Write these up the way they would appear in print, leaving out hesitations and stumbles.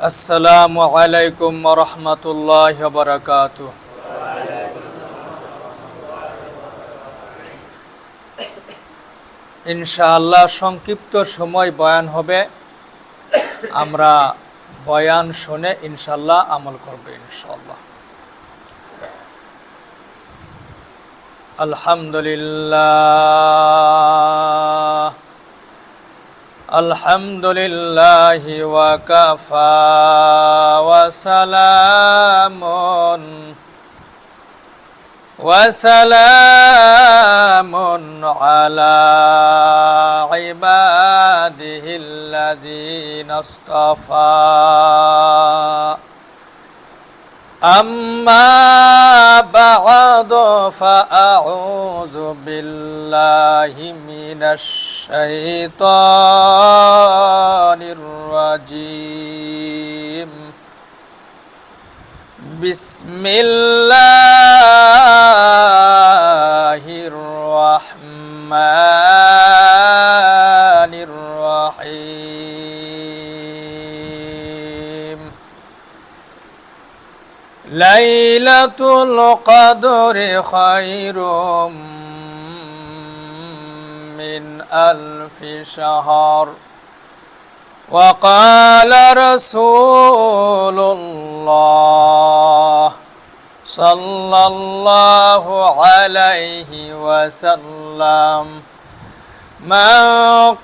আসসালামু আলাইকুম ওয়া রাহমাতুল্লাহি ওয়া বারাকাতুহু। ইনশাআল্লাহ সংক্ষিপ্ত সময় বয়ান হবে। আমরা বয়ান শুনে ইনশাআল্লাহ আমল করব ইনশাআল্লাহ। আলহামদুলিল্লাহ আলহামদুলিল্লাহি ওয়া কাফা ওয়া সালামুন আলা ইবাদিহিল্লাযীনা ইসতাফা। আম্মা বা'দু ফাআউযু বিল্লাহি মিনাশ শাইতানির রাজীম। বিসমিল্লাহির রাহমানির রাহিম। লাইলাতুল কদরি খায়রুম মিন আলফি শাহর। وقال رسول الله صلى الله عليه وسلم من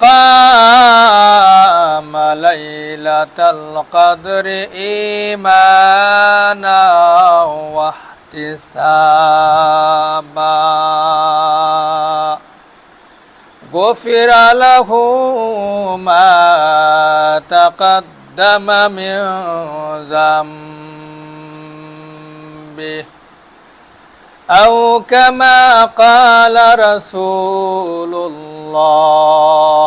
قام ليلة القدر إيمانا واحتسابا غفر له ما تقدم من ذنبه أو كما قال رسول الله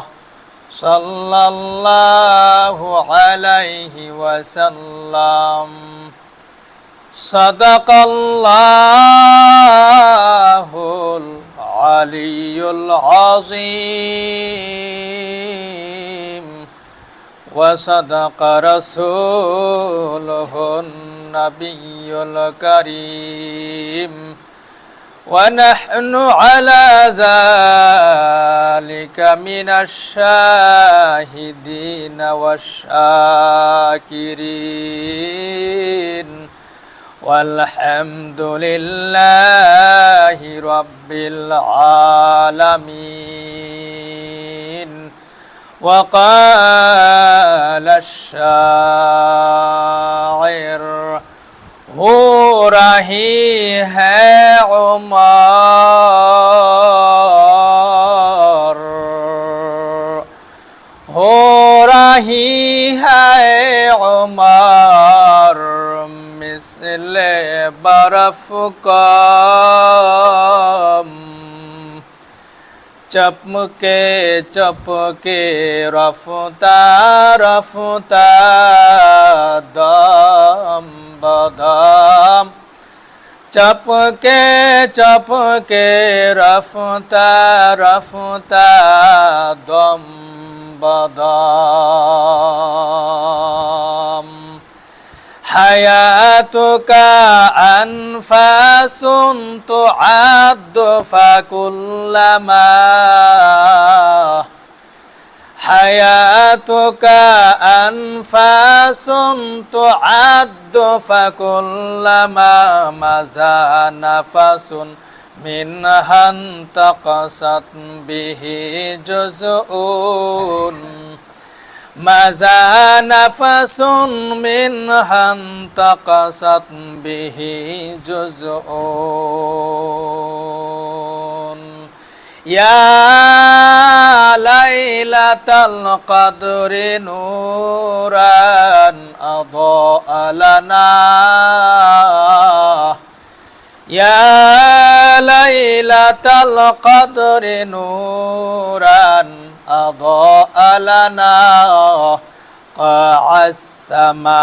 صلى الله عليه وسلم صدق الله العلي العظيم وصدق رسوله النبي الكريم ونحن على ذلك من الشاهدين والشاكرين والحمد لله رب العالمين. وقال الشاعر हो रही है उमर, हो रही है उमर मिसले बर्फ कम। चपके चपके रफ्ता रफ्ता दम बदम। चपके चपके रफ्ता रफ्ता दम बदम। حياتك أنفاس تعد فكلما حياتك أنفاس تعد فكلما مزى نفس منها انتقصت به جزء ماذا نفس منها انتقصت به جزء. يا ليلة القدر نورا أضاء لنا، يا ليلة القدر نورا أضاء لنا قاع السماء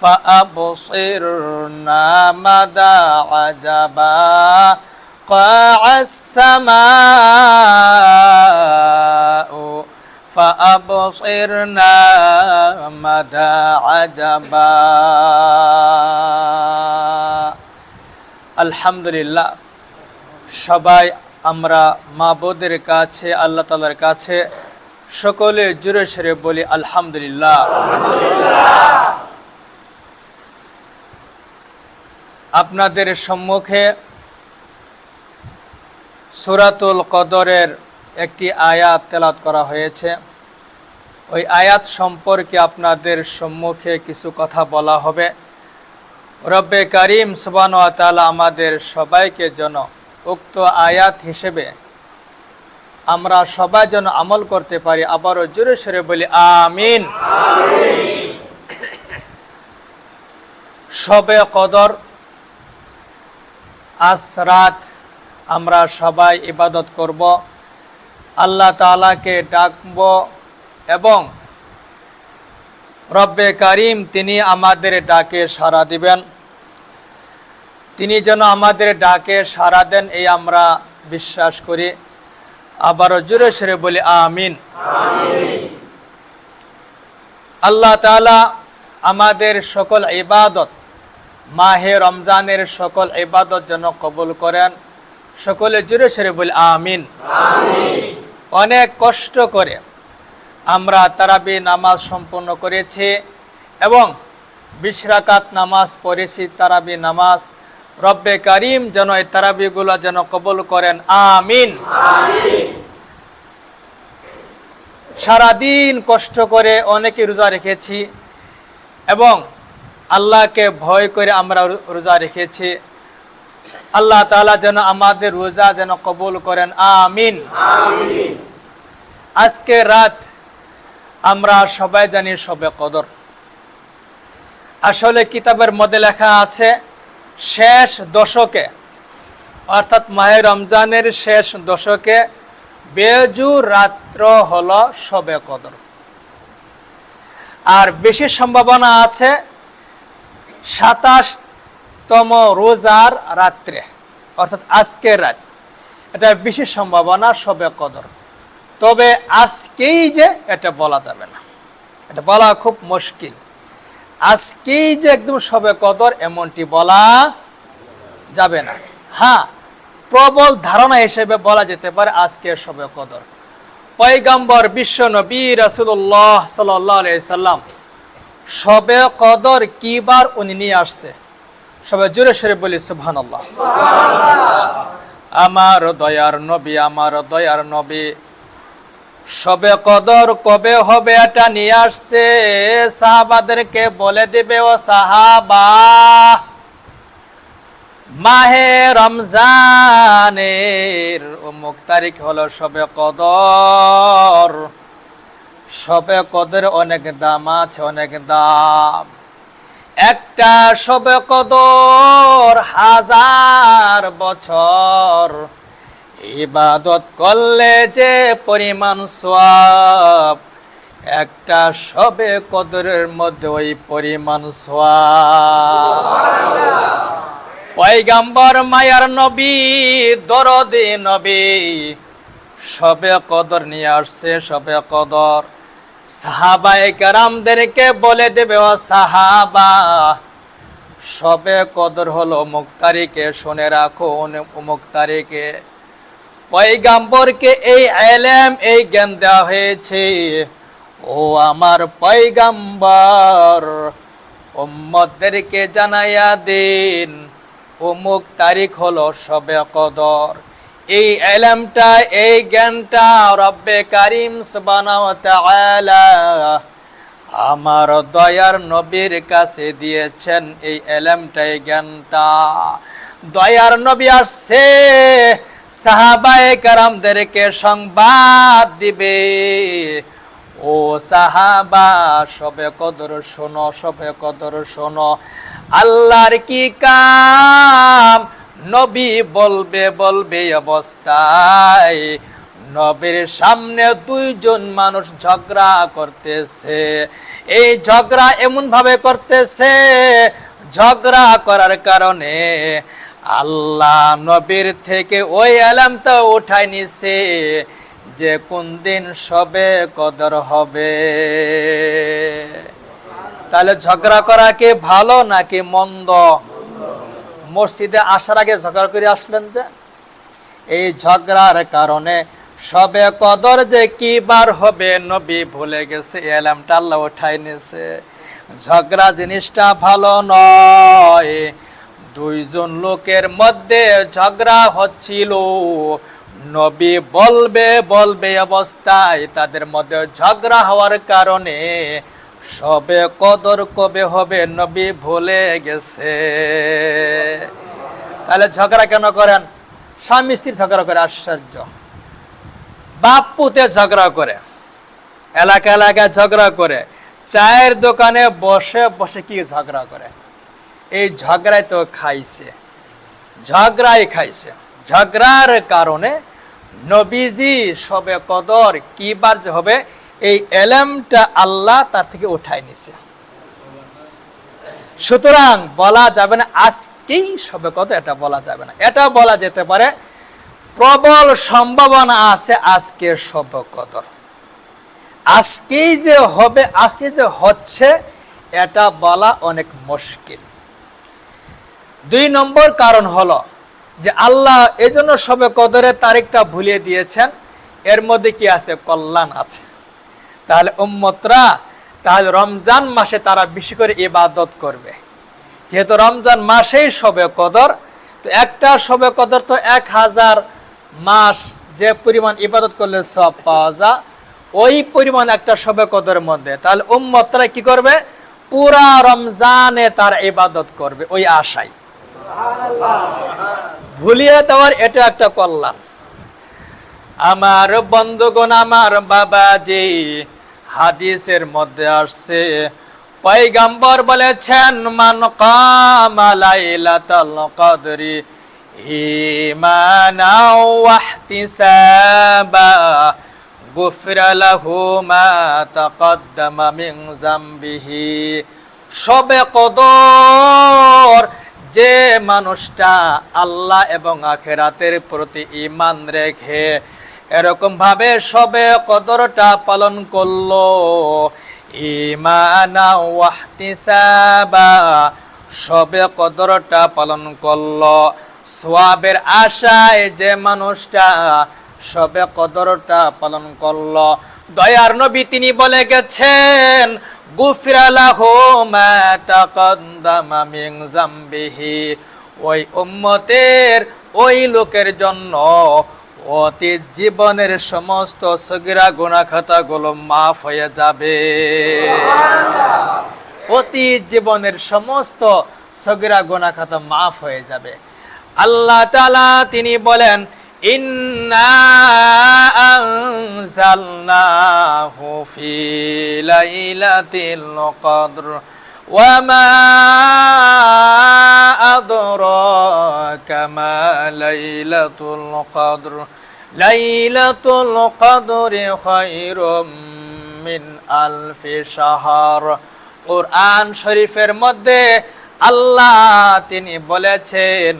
فأبصرنا مدى عجبا قاع السماء فأبصرنا مدى عجبا আলহামদুলিল্লাহ সবাই আমরা মাবুদের কাছে আল্লাহ তাআলার কাছে সকলে জোরে সোরে বলি আলহামদুলিল্লাহ। আপনাদের সম্মুখে সূরাতুল কদরের একটি আয়াত তেলাওয়াত করা হয়েছে। ওই আয়াত সম্পর্কে আপনাদের সম্মুখে কিছু কথা বলা হবে। রব্বে কারীম সুবহানাহু ওয়া তাআলা আমাদের সবাইকে যেন উক্ত আয়াত হিসেবে আমরা সবাই যেন আমল করতে পারি। আবারও জোরে সোরে বলি আমিন। শবে কদর, আজ রাত আমরা সবাই ইবাদত করব, আল্লাহ তাআলাকে ডাকব এবং রব্বে কারীম তিনি আমাদের ডাকে সাড়া দিবেন। তিনি যেন আমাদের ডাকে সাড়া দেন এই আমরা বিশ্বাস করি। আবারও জোরে সোরে বলি আমিন। আল্লাহ তাআলা আমাদের সকল ইবাদত, মাহে রমজানের সকল ইবাদত যেন কবুল করেন। সকলে জোরে সোরে বলি আমিন। অনেক কষ্ট করে আমরা তারাবি নামাজ সম্পন্ন করেছি এবং 20 রাকাত নামাজ পড়েছি, তারাবি নামাজ। রব্বে কারীম যেন এই তারাবিগুলো যেন কবুল করেন আমিন। সারাদিন কষ্ট করে অনেকে রোজা রেখেছি এবং আল্লাহকে ভয় করে আমরা রোজা রেখেছি। আল্লাহ তাআলা যেন আমাদের রোজা যেন কবুল করেন আমিন। আজকে রাত আমরা সবাই জানি শবে কদর। আসলে কিতাবের মধ্যে লেখা আছে শেষ দশকে, অর্থাৎ মাহে রমজানের শেষ দশকে বেজুর রাত্র হলো শবে কদর। আর বেশি সম্ভাবনা আছে 27তম রোজার রাত্রে, অর্থাৎ আজকের রাত, এটা বেশি সম্ভাবনা শবে কদর। তবে আজকেই যে এটা বলা যাবে না, এটা বলা খুব মুশকিল। আজকেই যে একদম শবে কদর এমনটি বলা যাবে না। হ্যাঁ, প্রবল ধারণা হিসেবে বলা যেতে পারে আজকে শবে কদর। পয়গম্বর বিশ্ব নবী রাসূলুল্লাহ সাল্লাল্লাহু আলাইহি সাল্লাম শবে কদর কি বার উনি নিয়ে আসছে? সবাই জোরে সোরে বলি সুবহানাল্লাহ। আমার দয়ার নবী, আমার দয়ার নবী শবে কদর কবে হবে এটা নিয়ে আসছে। সাহাবাদেরকে বলে দিবে, ও সাহাবা, মাহে রমজানের অমুক তারিখ হলো শবে কদর। শবে কদর অনেক দাম আছে, অনেক দাম। একটা শবে কদর 1000 বছর ইবাদত করলে যে পরিমাণ সওয়াব, একটা শবে কদরের মধ্যে ওই পরিমাণ সওয়াব। পয়গম্বর মায়ার নবী, দরদে নবী শবে কদর নিয়ে আসছে। শবে কদর সাহাবায়ে কেরামদেরকে বলে দেবে, ও সাহাবা, শবে কদর হলো অমুক তারিখে, শুনে রাখো অমুক তারিখে। পয়গম্বরকে এই ইলম, এই জ্ঞান দেওয়া হয়েছে। ও আমার পয়গম্বর, উম্মতদেরকে জানাইয়া দিন অমুক তারিখ হলো শবে কদর। এই ইলমটা, এই জ্ঞানটা রব্বে কারীম সুবহানাহু ওয়া তাআলা আমার দয়ার নবীর কাছে দিয়েছেন। এই ইলমটা, এই জ্ঞানটা দয়ার নবী আসছে সাহাবায়ে কেরামদেরকে সংবাদ দিবে, ও সাহাবা শবে কদর শোনো, শবে কদর শোনো। আল্লাহর কি কাম, নবী বলবে বলবে অবস্থায় নবীর সামনে 2 জন মানুষ ঝগড়া করতেছে। এই ঝগড়া এমন ভাবে করতেছে, ঝগড়া করার কারণে আল্লাহ নবীর থেকে ওই ইলমটা উঠাই নিছে যে কোন দিন সবে কদর হবে। তাহলে ঝগড়া করা কি ভালো নাকি মন্দ? মসজিদে আসার আগে ঝগড়া করে আসলেন যে, এই ঝগড়ার কারণে সবে কদর যে কি বার হবে নবী ভুলে গেছে, এলামটা আল্লাহ উঠাই নিয়েছে। ঝগড়া জিনিসটা ভালো নয়। দুইজন লোকের মধ্যে ঝগড়া হচ্ছিল, নবী বলবে অবস্থায় তাদের মধ্যে ঝগড়া হওয়ার কারণে সবে কদর কবে হবে নবী ভুলে গেছে। তাহলে ঝগড়া কেন করেন? স্বামী স্ত্রীর ঝগড়া করে, আশ্চর্য। বাপ পুতে ঝগড়া করে, এলাকায় ঝগড়া করে, চায়ের দোকানে বসে বসে কি ঝগড়া করে। এই ঝগড়ায় তো খাইছে, ঝগড়ার কারণে নবীজি সবে কদর কি বার যে হবে এই এলেমটা আল্লাহ তার থেকে উঠায় নিছে। সুতরাং বলা যাবে না আজকেই সবে কদর, এটা বলা যাবে না। এটা বলা যেতে পারে প্রবল সম্ভাবনা আছে আজকে সবে কদর, আজকেই যে হবে, আজকে যে হচ্ছে, এটা বলা অনেক মুশকিল। 2 নম্বর কারণ হলো যে আল্লাহ এজন্য সবে কদরের তারিখটা ভুলিয়ে দিয়েছেন, এর মধ্যে কি আছে? কল্যাণ আছে। তাহলে উম্মতরা তাহলে রমজান মাসে তারা বেশি করে ইবাদত করবে, যেহেতু রমজান মাসেই সবে কদর। তো একটা সবে কদর তো 1000 মাস যে পরিমাণ ইবাদত করলে সব পাওয়া যায়, ওই পরিমাণ একটা সবে কদরের মধ্যে। তাহলে উম্মতরা কি করবে? পুরা রমজানে তার ইবাদত করবে ওই আশায়। ভুলিয়ে দেওয়ার এটা একটা কল্যাণ। আমার বন্ধুগণ, আমার বাবাজি, হাদিসের মধ্যে আসছে পয়গম্বর বলেছেন, মান কামা লাইলাতাল কদরি ঈমানাও ওয়া ইহতিসাবা গুফিরা লাহু মা তাকদ্দামা মিন যামবিহি। সবে কদর যে মানুষটা আল্লাহ এবং আখিরাতের প্রতি ঈমান রেখে এরকম ভাবে সবে কদরটা পালন করলো, ঈমানা ওয়া ইহতিসাবা, সবে কদরটা পালন করলো সওয়াবের আশায়, যে মানুষটা সবে কদরটা পালন করলো, দয়ার নবী তিনি বলে গেছেন, গুফিরা লাহু মা তাকদ্দামা মিন যামবিহি, ওই উম্মতের ওই লোকের জন্য অতীত জীবনের সমস্ত সগীরা গুনাহ খাতাগুলো মাফ হয়ে যাবে। অতীত জীবনের সমস্ত সগীরা গুনাহ খাতা মাফ হয়ে যাবে। আল্লাহ তাআলা তিনি বলেন, ইন্না আনজালনাহু ফি লাইলাতিল কদর ওয়া মা আদরাকা মা লাইলাতুল কদর লাইলাতুল কদরি খায়রুম মিন আলফি শাহর। কুরআন শরীফের মধ্যে আল্লাহ তিনি বলেছেন,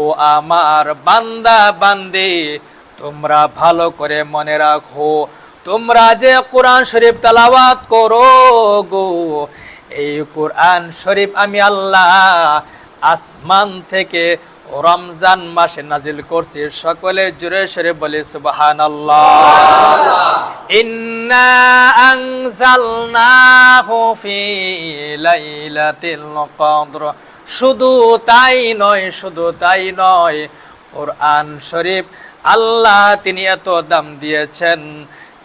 ও আমার বান্দা বান্দি, তোমরা ভালো করে মনে রাখো, তোমরা যে কোরআন শরীফ তেলাওয়াত করো গো, এই কোরআন শরীফ আমি আল্লাহ আসমান থেকে রমজান মাসে নাজিল করছি। সকলে জোরে সরে বলে সুবহানাল্লাহ। ইন্না আনজালনাহু ফি লাইলাতিল কদর। শুধু তাই নয়, কোরআন শরীফ আল্লাহ তিনি এত দাম দিয়েছেন,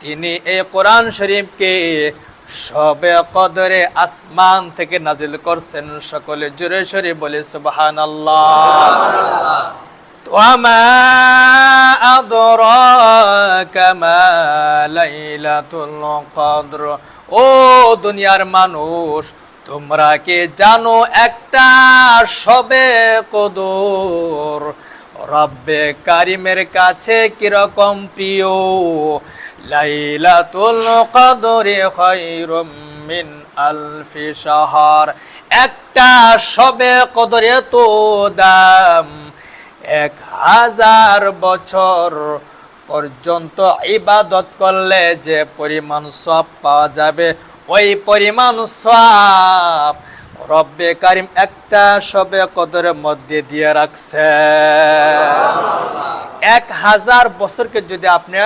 তিনি এই কোরআন শরীফকে সবে কদরে আসমান থেকে নাজিল করছেন। সকলে জোরে সরে বলে সুবহানাল্লাহ। ওয়া মা আদরাকা মা লাইলাতুল কদর। ও দুনিয়ার মানুষ, তোমরা কি জানো একটা সবে কদর রব্বে কারিমের কাছে কিরকম প্রিয়? লাইলাতুল কদরি খায়রুম মিন আলফি শাহর। একটা সবে কদরে তো দাম 1000 বছর পর্যন্ত ইবাদত করলে যে পরিমাণ সওয়াব পাওয়া যাবে, ওই পরিমাণ সওয়াব রব্বে কারিম একটা শবে কদরের মধ্যে দিয়ে রাখছে। 1000 বছরকে যদি আপনি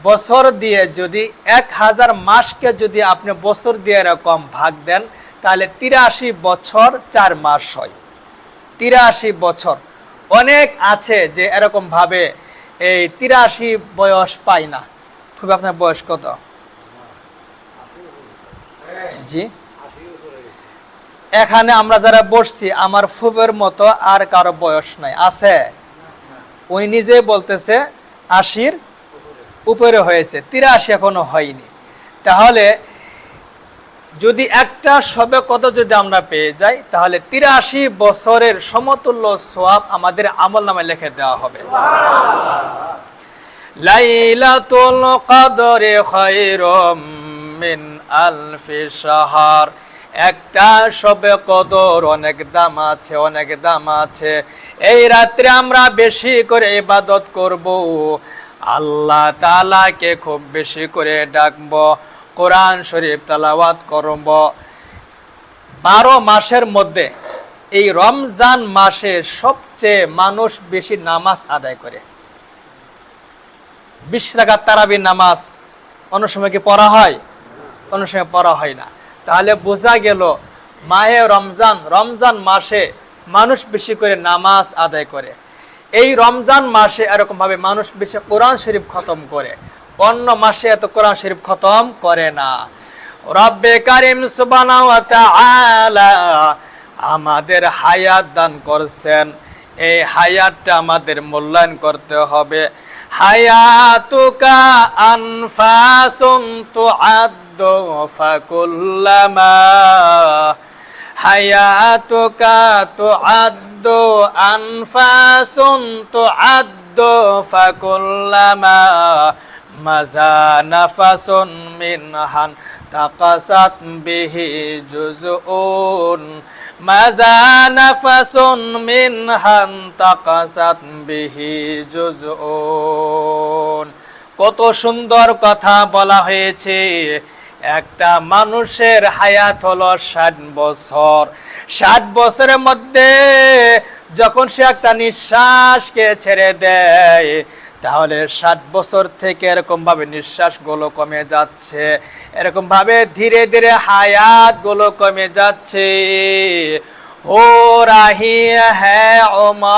বছর দিয়ে, যদি 1000 মাসকে যদি আপনি বছর দিয়ে এরকম ভাগ দেন, তাহলে 83 বছর 4 মাস হয়। 83 বছর। অনেক আছে যে এরকম ভাবে এই 83 বয়স পায় না। খুব আপনার বয়স কত? জি, এখানে আমরা যারা বসছি আমার ফুফের মতো আর কারো বয়স নাই, আছে? ওই নিজে বলতেছে 80-র উপরে হয়েছে, 83 এখনো হয়নি। তাহলে যদি একটা শবে কদর যদি আমরা পেয়ে যাই, তাহলে 83 বছরের সমতুল্য সওয়াব আমাদের আমলনামায় লিখে দেওয়া হবে। লাইলাতুল কদরে খায়রুম মিন আলফি শাহর। একটা শবে কদর অনেক দাম আছে, অনেক দাম আছে। এই রাত্রে আমরা বেশি করে ইবাদত করব, আল্লাহ তাআলাকে খুব বেশি করে ডাকব, কোরআন শরীফ তেলাওয়াত করব। 12 মাসের মধ্যে এই রমজান মাসে সবচেয়ে মানুষ বেশি নামাজ আদায় করে। 20 রাকাত তারাবির নামাজ অন্য সময় কি পড়া হয়? অন্য সময় পড়া হয় না। তাহলে বোঝা গেল মাহে রমজান, রমজান মাসে মানুষ বেশি করে নামাজ আদায় করে। এই রমজান মাসে এরকম ভাবে মানুষ বেশি কোরআন শরীফ খতম করে, অন্য মাসে এত কোরআন শরীফ খতম করে না। রব্বে কারিম সুবহানাহু ওয়া তাআলা আমাদের হায়াত দান করছেন, এই হায়াতটা আমাদের মূল্যায়ন করতে হবে। হায়াতুকা আনফাসুন তুআদ্দু ফাকুল্লামা, হায়াতুকা তুআদ্দু আনফাসুন তুআদ্দু ফাকুল্লামা মাজা নাফাসুন মিনহান তাকাসাত বিহি জুজউন, মাজা নাফাসুন মিনহান তাকাসাত বিহি জুজউন। কত সুন্দর কথা বলা হয়েছে। একটা মানুষের হায়াত হলো 60 বছর। 60 বছরের মধ্যে যখন সে একটা নিঃশ্বাসকে ছেড়ে দেয়, তাহলে 60 বছর থেকে এরকম ভাবে নিঃশ্বাসগুলো কমে যাচ্ছে, এরকম ভাবে ধীরে ধীরে হায়াতগুলো কমে যাচ্ছে। হো রাহি হ্যাঁ ওমর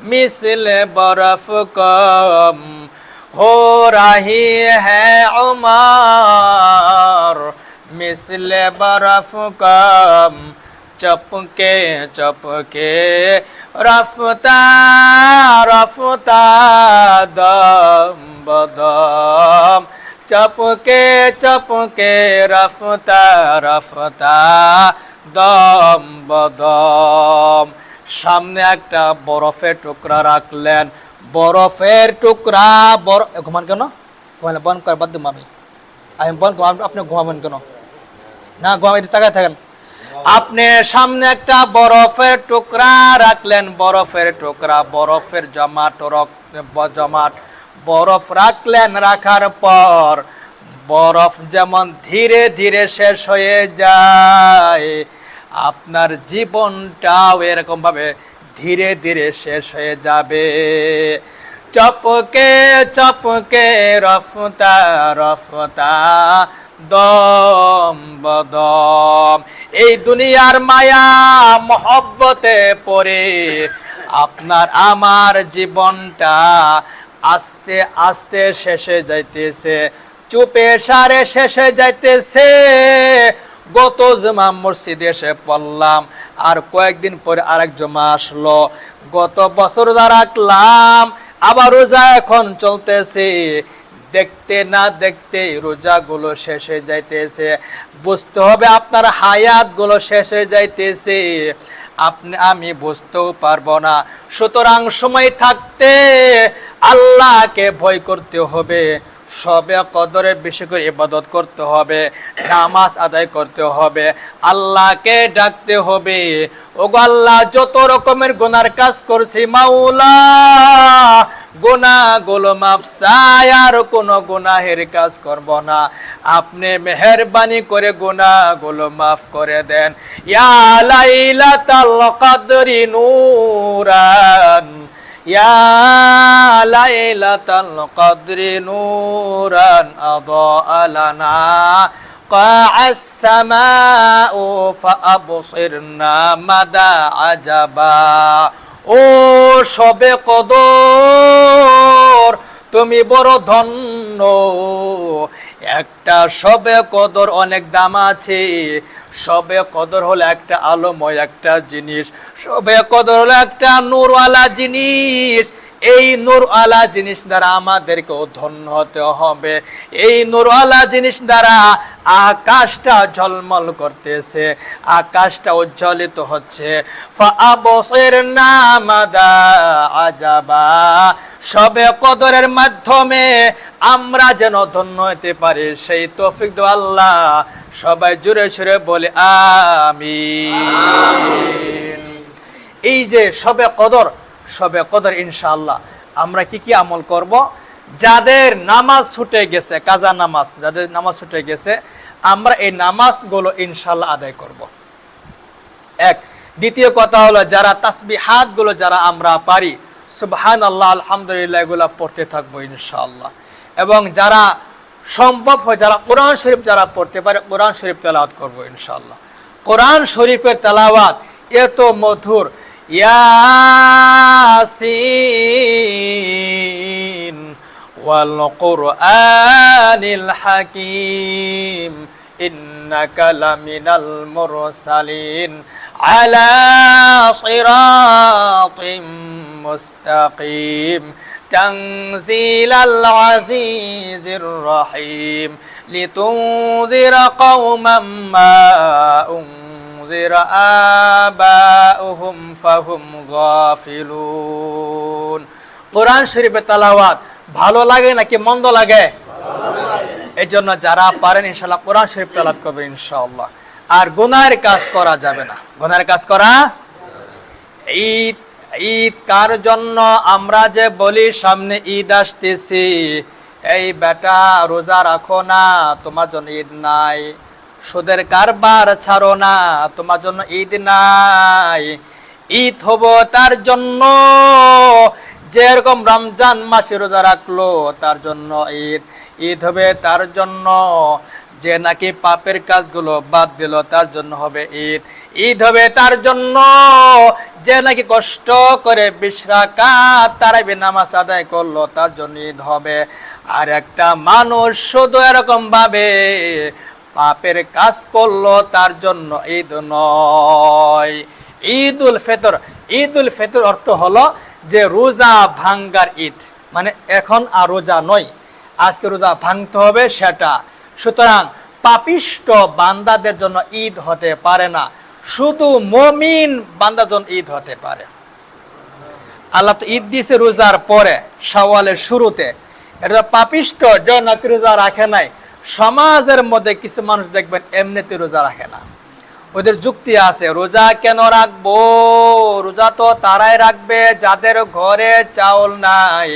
মিসলে বরফ কম, हो रही है उमर मिसले बर्फ कम, चपके चपके रफ्ता रफ्ता दम बदम, चपके चपके रफ्ता रफ्ता दम बदम। সামনে একটা বরফের টুকরা রাখলেন, বরফের টুকরা ঘুমান কেন? ঘুমালে বন কর, বাদ দিম আমি বন, আপনি ঘুমাবেন কেন? না ঘুমাই তাকায় থাকেন। আপনি সামনে একটা বরফের টুকরা রাখলেন, বরফের টুকরা, বরফের জমাট জমাট বরফ রাখলেন। রাখার পর বরফ যেমন ধীরে ধীরে শেষ হয়ে যায়, আপনার জীবনটাও এরকম ভাবে ধীরে ধীরে শেষ হয়ে যাবে। চপকে চপকে রফতা রফতা দম বদম। এই দুনিয়ার মায়া মহব্বতে পড়ে আপনার আমার জীবনটা আস্তে আস্তে শেষে যাইতেছে, চুপে সারে শেষে যাইতেছে। গত জমা মসজিদে এসে পড়লাম, আর কয়েকদিন পরে আরেক জমা আসলো। গত বছর রোজা রাখলাম, আবার রোজা এখন চলতেছে। দেখতে না দেখতে রোজাগুলো শেষ হয়ে যাইতেছে। বুঝতে হবে আপনার হায়াতগুলো শেষ হয়ে যাইতেছে, আপনি আমি বুঝতেও পারবো না। সুতরাং সময় থাকতে আল্লাহকে ভয় করতে হবে, সবে কদরে বেশি করে ইবাদত করতে হবে, নামাজ আদায় করতে হবে, আল্লাহকে ডাকতে হবে, ওগো আল্লাহ যত রকমের গুনার কাজ করছি মাওলা, গুনাহগুলো মাফ চাই, আর কোনো গুনাহের কাজ করব না, আপনি মেহেরবানি করে গুনাহগুলো মাফ করে দেন। ইয়া লাইলাতাল কদরি নূরান, ইয়া লাইলাতাল কদরি নূরান আদা লানা কাআস সামাউ ফাআবসিরনা মাদা আজাবা। ও সবে কদর তুমি বড় ধন্য, একটা সবে কদর অনেক দাম আছে। সবে কদর হলো একটা আলোময় একটা জিনিস, সবে কদর হলো একটা নূরওয়ালা জিনিস। এই নূরওয়ালা জিনিস দ্বারা আমাদেরকে ধন্য হতে হবে। এই নূরওয়ালা জিনিস দ্বারা আকাশটা ঝলমল করতেছে, আকাশটা উজ্জ্বলিত হচ্ছে। ফাআবসিরনা মাদা আজাবা, সবে কদরের মাধ্যমে আমরা যেন ধন্য হতে পারি সেই তৌফিক দাও আল্লাহ। সবাই জোরে সুরে বলে আমিন। এই যে সবে কদর, সবে কদর ইনশাআল্লাহ আমরা কি কি আমল করব? যাদের নামাজ ছুটে গেছে, কাজা নামাজ, যাদের নামাজ ছুটে গেছে, আমরা এই নামাজগুলো ইনশাআল্লাহ আদায় করব। এক। দ্বিতীয় কথা হলো যারা তাসবিহাত গুলো যারা আমরা পারি, সুবহানাল্লাহ আলহামদুলিল্লাহ, এগুলো পড়তে থাকবো ইনশাআল্লাহ। এবং যারা সম্ভব হয়, যারা কোরআন শরীফ যারা পড়তে পারে, কোরআন শরীফ তেলাওয়াত করবো ইনশাআল্লাহ। কোরআন শরীফের তেলাওয়াত এত মধুর, ইয়াসিন ওয়াল কুরআনিল হাকীম ইন্নাকা লামিনাল মুরসালিন আলা সিরাতিম মুস্তাকিম তানজিলাল আজিজির রহিম লিতুনযিরা কওমান মা উনযিরা আবাউহুম ফাহুম গাফিলুন। কোরআন শরীফের তেলাওয়াত ভালো লাগে নাকি মন্দ লাগে? এই জন্য যারা পারেন ইনশাআল্লাহ কোরআন শরীফ তেলাওয়াত করবেন ইনশাআল্লাহ। আর গুনাহের কাজ করা যাবে না, গুনাহের কাজ করা। ঈদ, ঈদ কার জন্য? আমরা যে বলি সামনে ঈদ আসতেছি, এই বেটা রোজা রাখো না, তোমার জন্য ঈদ নাই। সুদের কারবার ছাড়ো না, তোমার জন্য ঈদ নাই। ঈদ হবো তার জন্য যেরকম রমজান মাসে রোজা রাখলো তার জন্য ঈদ। ঈদ হবে তার জন্য যে নাকি পাপের কাজগুলো বাদ দিল, তার জন্য হবে ঈদ। ঈদ হবে তার জন্য যে নাকি কষ্ট করে 20 রাকাত তারাবি নামাজ আদায় করলো, তার জন্য ঈদ হবে। আর একটা মানুষ শুধু এরকম ভাবে পাপের কাজ করলো, তার জন্য ঈদ নয়। ঈদুল ফিতর, ঈদুল ফিতর অর্থ হলো যে রোজা ভাঙ্গার ঈদ, মানে এখন আর রোজা নয়, আজকে রোজা ভাঙতে হবে সেটা। সুতরাং পাপিষ্ট বান্দাদের জন্য ঈদ হতে পারে না, শুধু মুমিন বান্দার জন্য ঈদ হতে পারে। আল্লাহ তো ঈদ দিয়েছে রোজার পরে, শাওয়ালের শুরুতে। এটা পাপিষ্ট যে নাকি রোজা রাখে নাই। সমাজের মধ্যে কিছু মানুষ দেখবেন এমনিতে রোজা রাখে না, ওদের যুক্তি আছে, রোজা কেন রাখবো? রোজা তো তারাই রাখবে যাদের ঘরে চাউল নাই,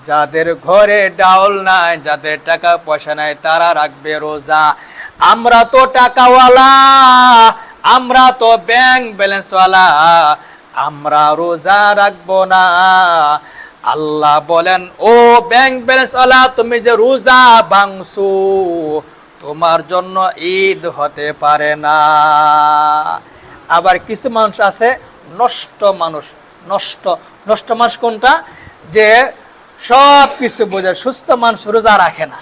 যাদের ঘরে ডাউল নাই, যাদের টাকা পয়সা নাই, তারা রাখবে রোজা। আমরা তো টাকাওয়ালা, আমরা তো ব্যাংক ব্যালেন্সওয়ালা, আমরা রোজা রাখবো না। আল্লাহ বলেন, ও ব্যাংক ব্যালেন্সওয়ালা, তুমি যে রোজা ভাঙছো, তোমার জন্য ঈদ হতে পারে না। আবার কিছু মানুষ আছে নষ্ট মানুষ, নষ্ট নষ্ট মানুষ কোনটা? যে সব কিছু বোঝে, সুস্থ মানুষ রোজা রাখে না।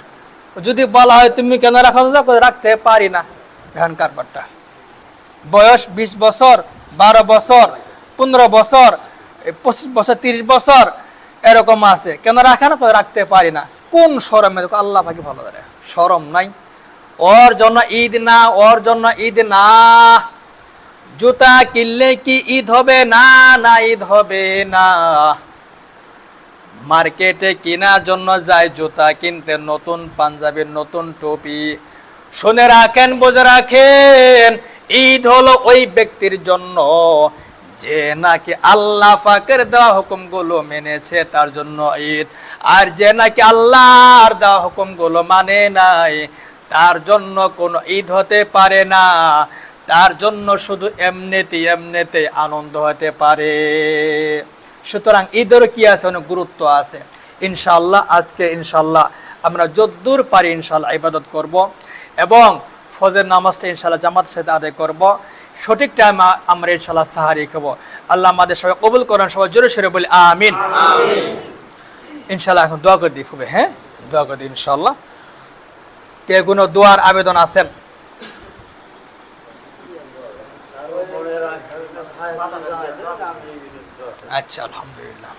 যদি বলা হয় তুমি কেন রাখো রোজা, রাখতে পারি না। ধ্যান কারবারটা বয়স 20 বছর, 12 বছর, 15 বছর, 25 বছর, 30 বছর এরকম আছে, কেন রাখে না? রাখতে পারি না। কোন শরমে? আল্লাহ ভাগে ভালো করে, শরম নাই। ওর জন্য ঈদ না, ওর জন্য ঈদ না। জুতা কিনলে কি ঈদ হবে? না, না, ঈদ হবে না। মার্কেটে কেনার জন্য যায় জুতা কিনতে, নতুন পাঞ্জাবি, নতুন টুপি। শুনে রাখেন, বুঝে রাখেন, ঈদ হলো ওই ব্যক্তির জন্য যে নাকি আল্লাহ পাকের দেওয়া হুকুমগুলো মেনেছে, তার জন্য ঈদ। আর যে নাকি আল্লাহর দেওয়া হুকুমগুলো মানে নাই, তার জন্য কোনো ঈদ হতে পারে না। তার জন্য শুধু এমনিতে আনন্দ হতে পারে। সুতরাং ঈদের কি আছে, অনেক গুরুত্ব আছে। ইনশাআল্লাহ আজকে ইনশাআল্লাহ আমরা যদ্দূর পারি ইনশাআল্লাহ ইবাদত করব এবং ফজর নামাজটা ইনশাআল্লাহ জামাতের সাথে আদায় করব। সঠিক টাইমে আমরা ইনশাআল্লাহ সাহারি খাবো। আল্লাহ আমাদের সবাই কবুল করেন। সবাই জোরে সরে বলি আমিন। ইনশাআল্লাহ এখন দোয়া করে দিই খুবই, হ্যাঁ দোয়া করে দিই ইনশাআল্লাহ। কে কোনো দোয়ার আবেদন আছেন? আচ্ছা, আলহামদুলিল্লাহ।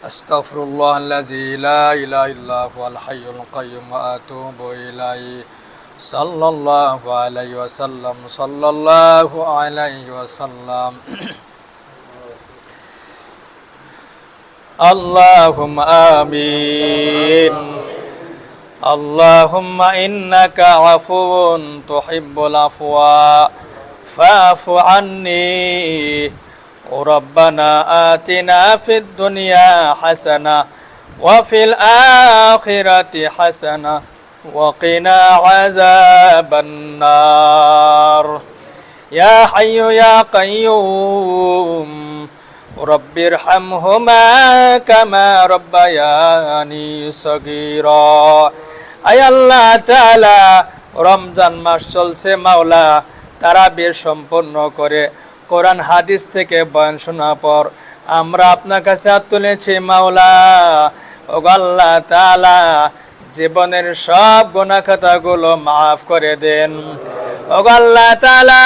আস্তাগফিরুল্লাহাল্লাযী লা ইলাহা ইল্লা হুয়াল হাইয়ুল কাইয়্যুম ওয়া আতুবু ইলাইহি। সাল্লাল্লাহু আলাইহি ওয়াসাল্লাম, সাল্লাল্লাহু আলাইহি ওয়াসাল্লাম। আল্লাহুম্মা আমিন। আল্লাহুম্মা ইন্নাকা আফুউন তুহিব্বুল আফওয়া ফাআফু আন্নি। ربنا آتنا في الدنيا حسنة وفي الآخرة حسنة وقنا عذاب النار يا حي يا قيوم رب ارحمهما كما ربياني صغيرا। আয় আল্লাহ তাআলা, রমজান মাস চলছে মাওলা, তারাবির সম্পন্ন করে কোরআন হাদিস থেকে বয়ান শোনার পর আমরা আপনার কাছে হাত তুলেছি মাওলা। ওগো আল্লাহ তাআলা, জীবনের সব গুনাহ খাতাগুলো মাফ করে দেন। ওগো আল্লাহ তাআলা,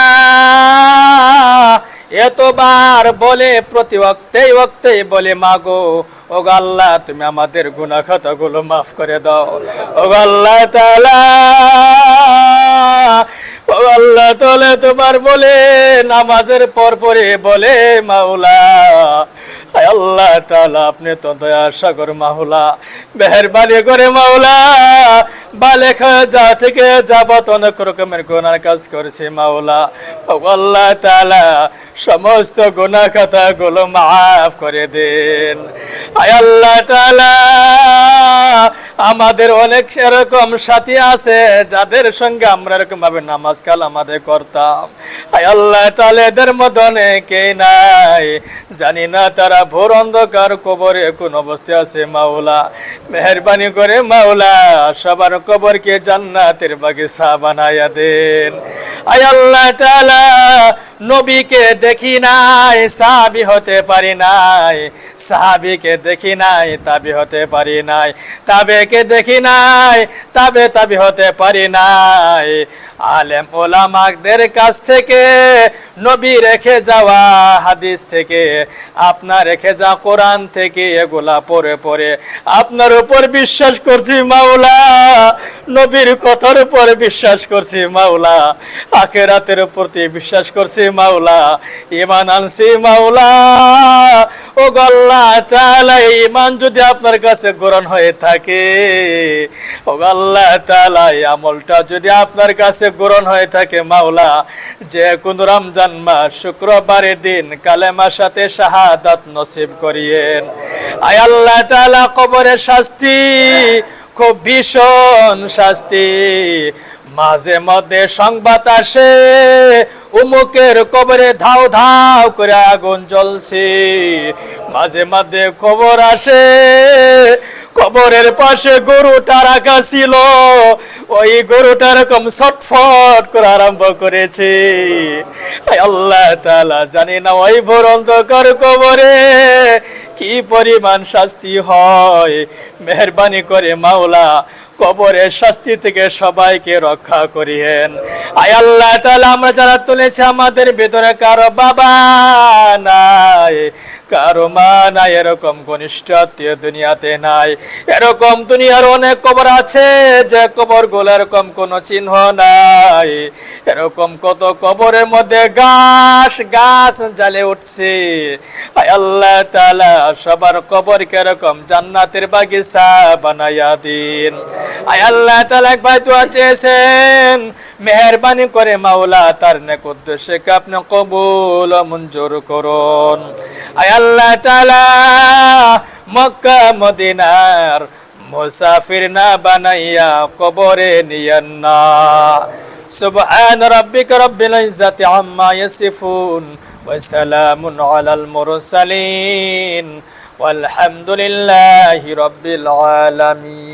এতবার বলে প্রতি ওয়াক্তেই বলে মাগো, ওগো আল্লাহ তুমি আমাদের গুনাহ খাতাগুলো মাফ করে দাও। ওগো আল্লাহ তাআলা, ও আল্লাহ তাআলা তোমার বলে নামাজের পরে বলে মাওলা, হায় আল্লাহ তাআলা আপনি তো দয়ার সাগর মাওলা, মেহেরবানি করে মাওলা, বালেখা যা থেকে যাবত অনেক রকমের গুনার কাজ করেছে মাওলা। ও আল্লাহ তাআলা সমস্ত গুনাহ খাতাগুলো মাফ করে দেন। হায় আল্লাহ তাআলা, আমাদের অনেক এরকম সাথী আছে যাদের সঙ্গে আমরা এরকম ভাবে নামাজ কালামাতে করতাম। হায় আল্লাহ তাআলা, এদের মধ্যে অনেকেই নাই, জানি না তারা ভোর অন্ধকার কবরে কোন অবস্থায় আছে মাওলা। মেহেরবানি করে মাওলা সবার কবরকে জান্নাতের বাগিচা বানায়া দেন। হায় আল্লাহ তাআলা, নবীকে দেখি নাই, সাহাবী হতে পারি নাই, সাহাবীকে দেখি নাই, তাবি হতে পারি নাই, তাবেকে দেখি নাই, তাবি হতে পারি নাই। আলেম ওলামাদের কাছ থেকে নবী রেখে যাওয়া হাদিস থেকে, আপনার রেখে যা কোরআন থেকে, এগুলা পড়ে আপনার উপর বিশ্বাস করছি মাওলা, নবীর কথার উপর বিশ্বাস করছি মাওলা, আখিরাতের প্রতি বিশ্বাস করছি মাওলা, ঈমান আনছি মাওলা। ও আল্লাহ তাআলা, ঈমান যদি আপনার কাছে গ্রহণ হয়ে থাকে, ও আল্লাহ তাআলা আমলটা যদি আপনার কাছে গ্রহণ হয়ে থাকে মাওলা, যে কোন রমজান মাস শুক্রবারের দিন কালেমার সাথে শাহাদাত নসিব করিয়েন। আয় আল্লাহ তাআলা, কবরের শাস্তি খুব ভীষণ শাস্তি। মাঝে মধ্যে সংবাদ আসে উমুকের কবরে ধাও ধাও করে আগুন জ্বলছে, মাঝে মধ্যে খবর আসে কবরের পাশে গরুটা রাখা ছিল, ওই গরুটা এরকম ছটফট করে আরম্ভ করেছে। আল্লাহ তাআলা, জানি না ওই ভোর অন্ধকার কবরে কি পরিমাণ শাস্তি হয়। মেহেরবানি করে মাওলা কবরের শাস্তি থেকে সবাইকে রক্ষা করিয়েন। আয় আল্লাহ তাআলা, আমরা যারা তুলেছি আমাদের ভিতরে কারো বাবা নাই, কারো মা নাই, এরকম ঘনিষ্ঠ আত্মীয় দুনিয়াতে নাই। এরকম দুনিয়ার অনেক কবর আছে যে কবর গুলো এরকম কোনো চিহ্ন নাই। এরকম কত কবরের মধ্যে গাছ জ্বালে উঠছে। আয় আল্লাহ তাআলা, সবার কবরকে এরকম জান্নাতের বাগিচা বানাইয়া দিন। আয় আল্লাহ তাআলা, এক ভাই দোয়া চেয়েছেন, মেহেরবানি করে মাওলা তার নেক উদ্দেশ্যকে আপনি কবুল ও মঞ্জুর করুন। আয় আল্লাহ তাআলা, মক্কা মদিনার মুসাফির না বানাইয়া কবরে নিয়েন না। সুবহান রাব্বিকা রাব্বিল ইজ্জাতি আম্মা ইয়াসিফুন ওয়া সালামুন আলাল মুরসালিন ওয়ালহামদুলিল্লাহি রাব্বিল আলামিন।